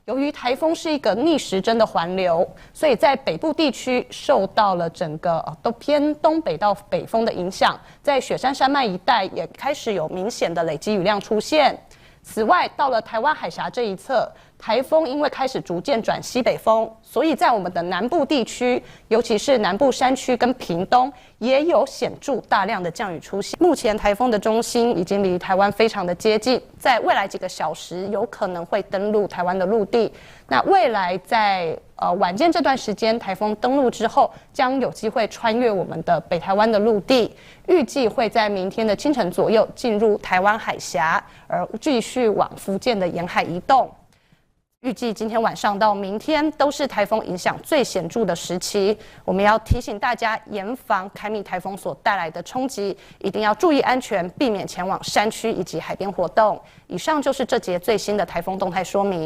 由于台风是一个逆时针的环流，所以在北部地区受到了整个都偏东北到北风的影响，在雪山山脉一带也开始有明显的累积雨量出现。此外，到了台湾海峡这一侧，台风因为开始逐渐转西北风，所以在我们的南部地区，尤其是南部山区跟屏东，也有显著大量的降雨出现。目前台风的中心已经离台湾非常的接近，在未来几个小时有可能会登陆台湾的陆地。那未来在晚间这段时间，台风登陆之后，将有机会穿越我们的北台湾的陆地，预计会在明天的清晨左右进入台湾海峡，而继续往福建的沿海移动。预计今天晚上到明天都是台风影响最显著的时期，我们要提醒大家严防凯米台风所带来的冲击，一定要注意安全，避免前往山区以及海边活动。以上就是这节最新的台风动态说明。